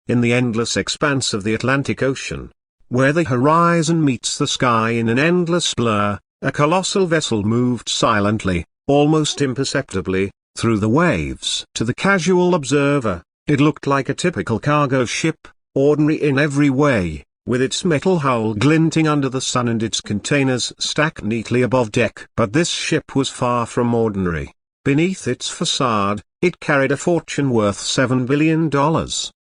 in the endless expanse of the Atlantic Ocean, where the horizon meets the sky in an endless blur, a colossal vessel moved silently, almost imperceptibly, through the waves. To the casual observer, it looked like a typical cargo ship, ordinary in every way, with its metal hull glinting under the sun and its containers stacked neatly above deck. But this ship was far from ordinary. Beneath its facade, it carried a fortune worth $7 billion,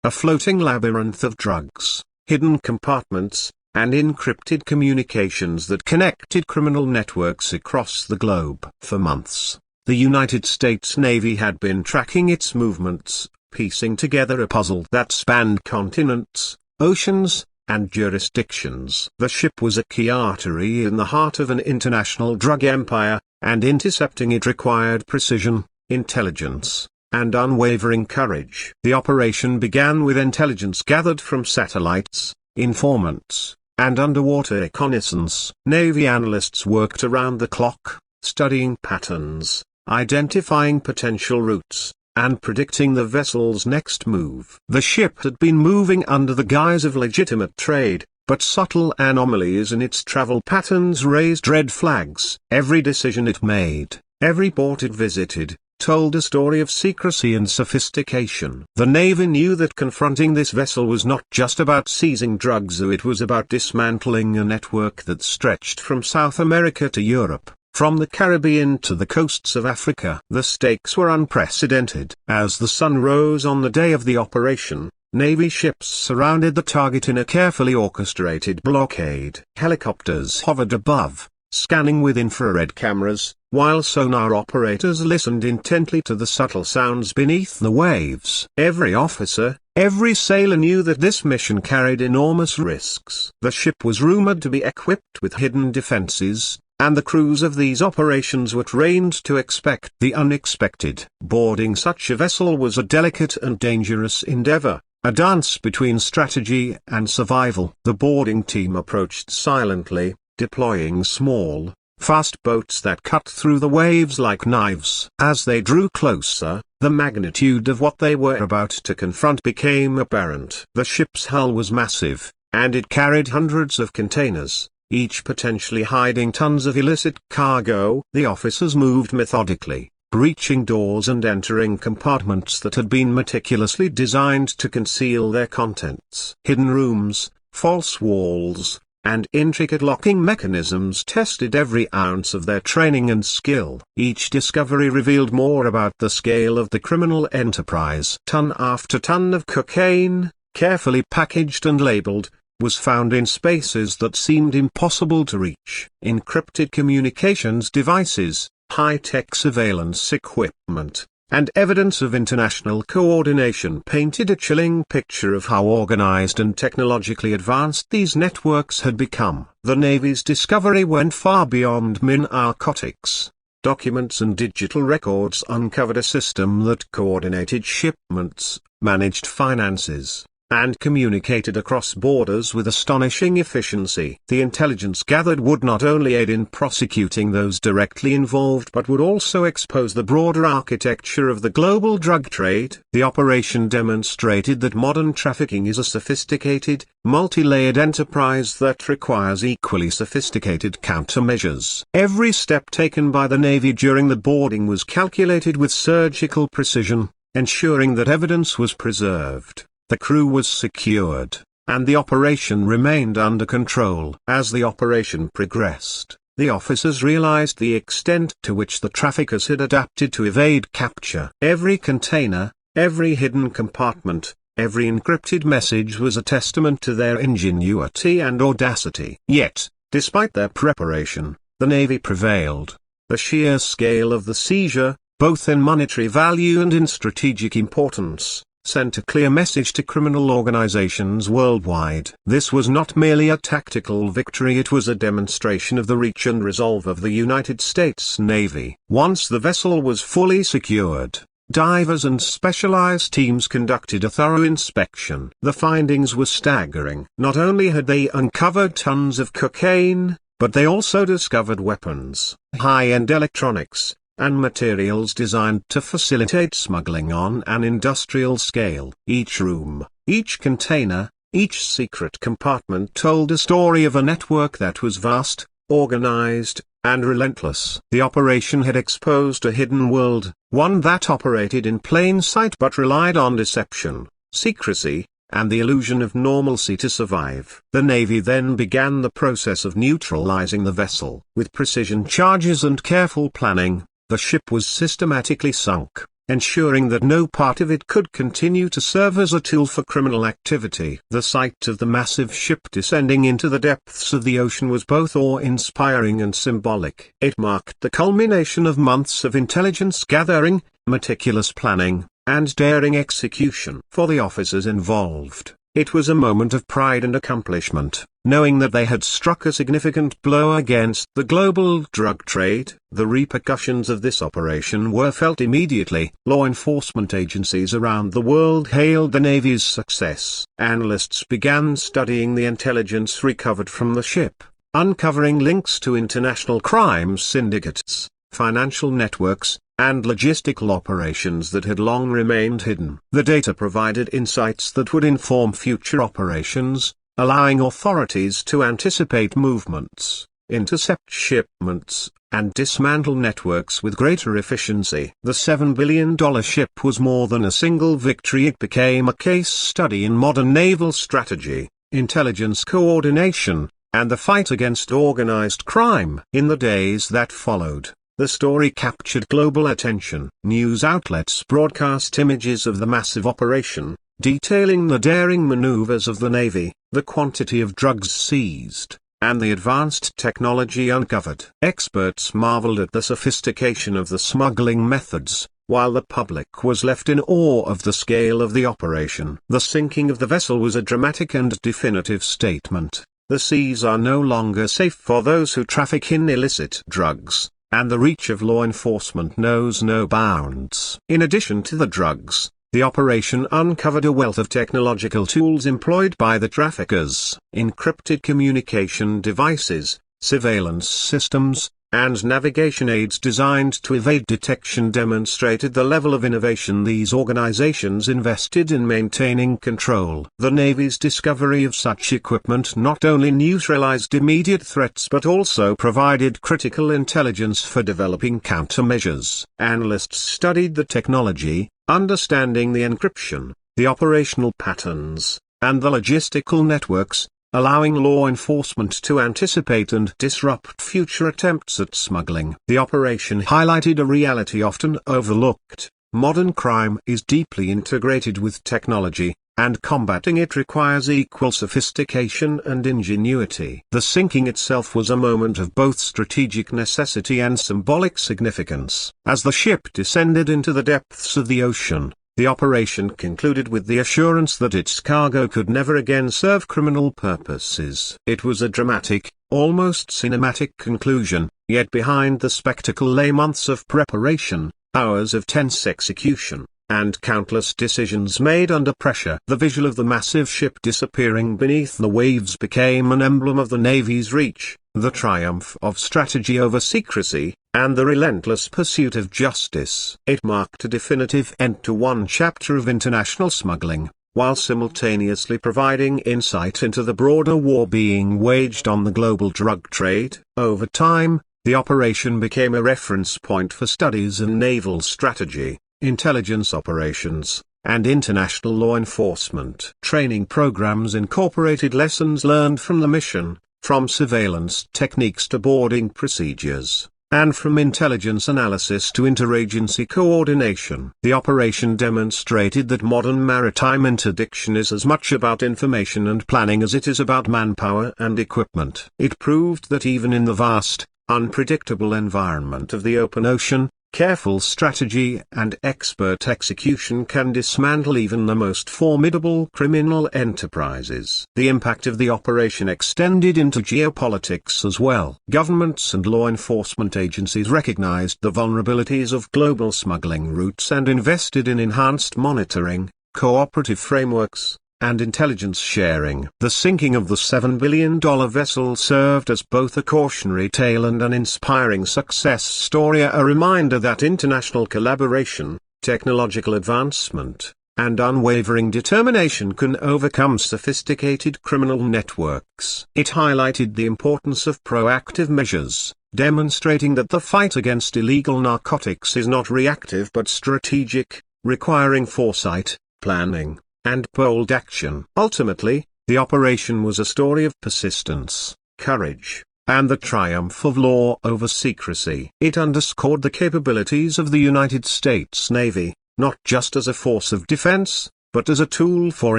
a floating labyrinth of drugs, hidden compartments, and encrypted communications that connected criminal networks across the globe. For months, the United States Navy had been tracking its movements, piecing together a puzzle that spanned continents, oceans, and jurisdictions. The ship was a key artery in the heart of an international drug empire, and intercepting it required precision, intelligence, and unwavering courage. The operation began with intelligence gathered from satellites, informants, and underwater reconnaissance. Navy analysts worked around the clock, studying patterns, identifying potential routes, and predicting the vessel's next move. The ship had been moving under the guise of legitimate trade, but subtle anomalies in its travel patterns raised red flags. Every decision it made, every port it visited, told a story of secrecy and sophistication. The Navy knew that confronting this vessel was not just about seizing drugs, it was about dismantling a network that stretched from South America to Europe, from the Caribbean to the coasts of Africa. The stakes were unprecedented. As the sun rose on the day of the operation, Navy ships surrounded the target in a carefully orchestrated blockade. Helicopters hovered above, scanning with infrared cameras, while sonar operators listened intently to the subtle sounds beneath the waves. Every officer, every sailor knew that this mission carried enormous risks. The ship was rumored to be equipped with hidden defenses, and the crews of these operations were trained to expect the unexpected. Boarding such a vessel was a delicate and dangerous endeavor, a dance between strategy and survival. The boarding team approached silently, deploying small, fast boats that cut through the waves like knives. As they drew closer, the magnitude of what they were about to confront became apparent. The ship's hull was massive, and it carried hundreds of containers, each potentially hiding tons of illicit cargo. The officers moved methodically, breaching doors and entering compartments that had been meticulously designed to conceal their contents. Hidden rooms, false walls, and intricate locking mechanisms tested every ounce of their training and skill. Each discovery revealed more about the scale of the criminal enterprise. Ton after ton of cocaine, carefully packaged and labeled, was found in spaces that seemed impossible to reach. Encrypted communications devices, high-tech surveillance equipment, and evidence of international coordination painted a chilling picture of how organized and technologically advanced these networks had become. The Navy's discovery went far beyond mere narcotics. Documents and digital records uncovered a system that coordinated shipments, managed finances, and communicated across borders with astonishing efficiency. The intelligence gathered would not only aid in prosecuting those directly involved but would also expose the broader architecture of the global drug trade. The operation demonstrated that modern trafficking is a sophisticated, multi-layered enterprise that requires equally sophisticated countermeasures. Every step taken by the Navy during the boarding was calculated with surgical precision, ensuring that evidence was preserved. The crew was secured, and the operation remained under control. As the operation progressed, the officers realized the extent to which the traffickers had adapted to evade capture. Every container, every hidden compartment, every encrypted message was a testament to their ingenuity and audacity. Yet, despite their preparation, the Navy prevailed. The sheer scale of the seizure, both in monetary value and in strategic importance, sent a clear message to criminal organizations worldwide. This was not merely a tactical victory, it was a demonstration of the reach and resolve of the United States Navy. Once the vessel was fully secured, divers and specialized teams conducted a thorough inspection. The findings were staggering. Not only had they uncovered tons of cocaine, but they also discovered weapons, high-end electronics, and materials designed to facilitate smuggling on an industrial scale. Each room, each container, each secret compartment told a story of a network that was vast, organized, and relentless. The operation had exposed a hidden world, one that operated in plain sight but relied on deception, secrecy, and the illusion of normalcy to survive. The Navy then began the process of neutralizing the vessel. With precision charges and careful planning, the ship was systematically sunk, ensuring that no part of it could continue to serve as a tool for criminal activity. The sight of the massive ship descending into the depths of the ocean was both awe-inspiring and symbolic. It marked the culmination of months of intelligence gathering, meticulous planning, and daring execution. For the officers involved, it was a moment of pride and accomplishment, knowing that they had struck a significant blow against the global drug trade. The repercussions of this operation were felt immediately. Law enforcement agencies around the world hailed the Navy's success. Analysts began studying the intelligence recovered from the ship, uncovering links to international crime syndicates, financial networks, and logistical operations that had long remained hidden. The data provided insights that would inform future operations, allowing authorities to anticipate movements, intercept shipments, and dismantle networks with greater efficiency. The $7 billion ship was more than a single victory. It became a case study in modern naval strategy, intelligence coordination, and the fight against organized crime. In the days that followed, the story captured global attention. News outlets broadcast images of the massive operation, detailing the daring maneuvers of the Navy, the quantity of drugs seized, and the advanced technology uncovered. Experts marveled at the sophistication of the smuggling methods, while the public was left in awe of the scale of the operation. The sinking of the vessel was a dramatic and definitive statement. The seas are no longer safe for those who traffic in illicit drugs, and the reach of law enforcement knows no bounds. In addition to the drugs, the operation uncovered a wealth of technological tools employed by the traffickers. Encrypted communication devices, surveillance systems, and navigation aids designed to evade detection demonstrated the level of innovation these organizations invested in maintaining control. The Navy's discovery of such equipment not only neutralized immediate threats but also provided critical intelligence for developing countermeasures. Analysts studied the technology, understanding the encryption, the operational patterns, and the logistical networks, allowing law enforcement to anticipate and disrupt future attempts at smuggling. The operation highlighted a reality often overlooked: modern crime is deeply integrated with technology, and combating it requires equal sophistication and ingenuity. The sinking itself was a moment of both strategic necessity and symbolic significance. As the ship descended into the depths of the ocean, the operation concluded with the assurance that its cargo could never again serve criminal purposes. It was a dramatic, almost cinematic conclusion, yet behind the spectacle lay months of preparation, hours of tense execution, and countless decisions made under pressure. The visual of the massive ship disappearing beneath the waves became an emblem of the Navy's reach, the triumph of strategy over secrecy, and the relentless pursuit of justice. It marked a definitive end to one chapter of international smuggling, while simultaneously providing insight into the broader war being waged on the global drug trade. Over time, the operation became a reference point for studies in naval strategy, intelligence operations, and international law enforcement. Training programs incorporated lessons learned from the mission, from surveillance techniques to boarding procedures, and from intelligence analysis to interagency coordination. The operation demonstrated that modern maritime interdiction is as much about information and planning as it is about manpower and equipment. It proved that even in the vast, unpredictable environment of the open ocean, careful strategy and expert execution can dismantle even the most formidable criminal enterprises. The impact of the operation extended into geopolitics as well. Governments and law enforcement agencies recognized the vulnerabilities of global smuggling routes and invested in enhanced monitoring, cooperative frameworks, and intelligence sharing. The sinking of the $7 billion vessel served as both a cautionary tale and an inspiring success story, a reminder that international collaboration, technological advancement, and unwavering determination can overcome sophisticated criminal networks. It highlighted the importance of proactive measures, demonstrating that the fight against illegal narcotics is not reactive but strategic, requiring foresight, planning, and bold action. Ultimately, the operation was a story of persistence, courage, and the triumph of law over secrecy. It underscored the capabilities of the United States Navy, not just as a force of defense, but as a tool for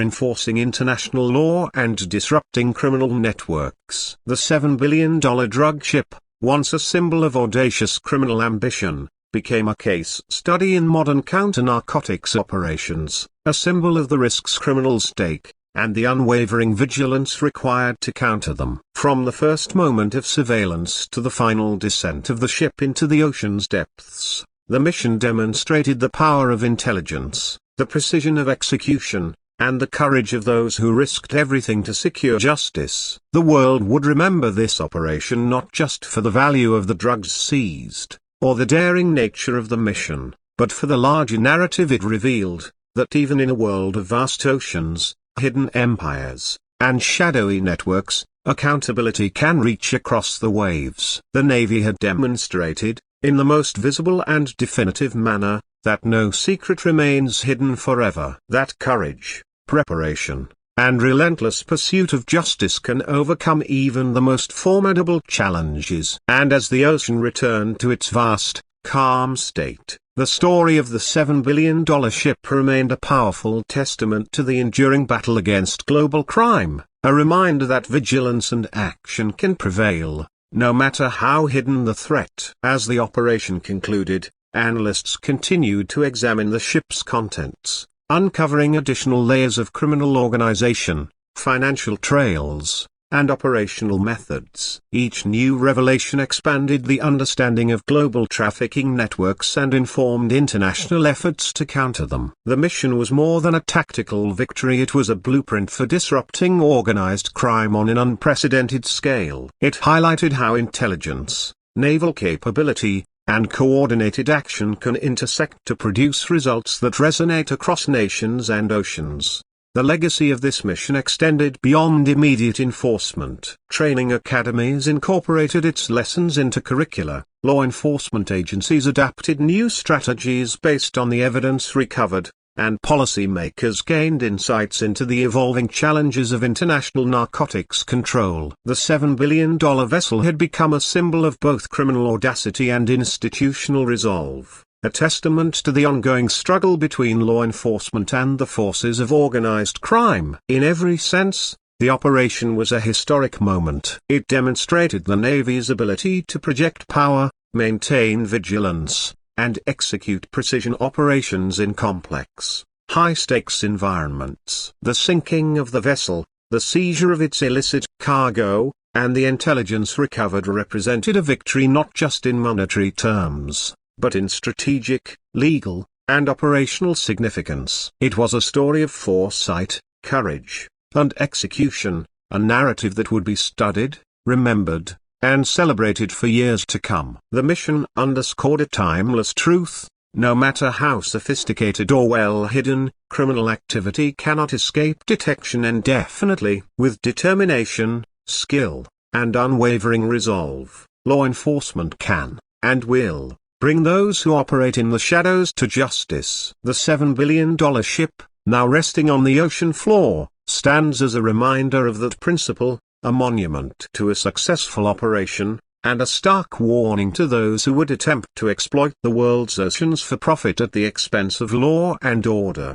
enforcing international law and disrupting criminal networks. The $7 billion drug ship, once a symbol of audacious criminal ambition, became a case study in modern counter-narcotics operations, a symbol of the risks criminals take, and the unwavering vigilance required to counter them. From the first moment of surveillance to the final descent of the ship into the ocean's depths, the mission demonstrated the power of intelligence, the precision of execution, and the courage of those who risked everything to secure justice. The world would remember this operation not just for the value of the drugs seized, or the daring nature of the mission, but for the larger narrative it revealed, that even in a world of vast oceans, hidden empires, and shadowy networks, accountability can reach across the waves. The Navy had demonstrated, in the most visible and definitive manner, that no secret remains hidden forever. That courage, preparation, and relentless pursuit of justice can overcome even the most formidable challenges. And as the ocean returned to its vast, calm state, the story of the $7 billion ship remained a powerful testament to the enduring battle against global crime, a reminder that vigilance and action can prevail, no matter how hidden the threat. As the operation concluded, analysts continued to examine the ship's contents, uncovering additional layers of criminal organization, financial trails, and operational methods. Each new revelation expanded the understanding of global trafficking networks and informed international efforts to counter them. The mission was more than a tactical victory, it was a blueprint for disrupting organized crime on an unprecedented scale. It highlighted how intelligence, naval capability, and coordinated action can intersect to produce results that resonate across nations and oceans. The legacy of this mission extended beyond immediate enforcement. Training academies incorporated its lessons into curricula, law enforcement agencies adapted new strategies based on the evidence recovered, and policymakers gained insights into the evolving challenges of international narcotics control. The $7 billion vessel had become a symbol of both criminal audacity and institutional resolve, a testament to the ongoing struggle between law enforcement and the forces of organized crime. In every sense, the operation was a historic moment. It demonstrated the Navy's ability to project power, maintain vigilance, and execute precision operations in complex, high-stakes environments. The sinking of the vessel, the seizure of its illicit cargo, and the intelligence recovered represented a victory not just in monetary terms, but in strategic, legal, and operational significance. It was a story of foresight, courage, and execution, a narrative that would be studied, remembered, and celebrated for years to come. The mission underscored a timeless truth: no matter how sophisticated or well hidden, criminal activity cannot escape detection, and definitely, with determination, skill, and unwavering resolve, law enforcement can, and will, bring those who operate in the shadows to justice. The $7 billion ship, now resting on the ocean floor, stands as a reminder of that principle, a monument to a successful operation, and a stark warning to those who would attempt to exploit the world's oceans for profit at the expense of law and order.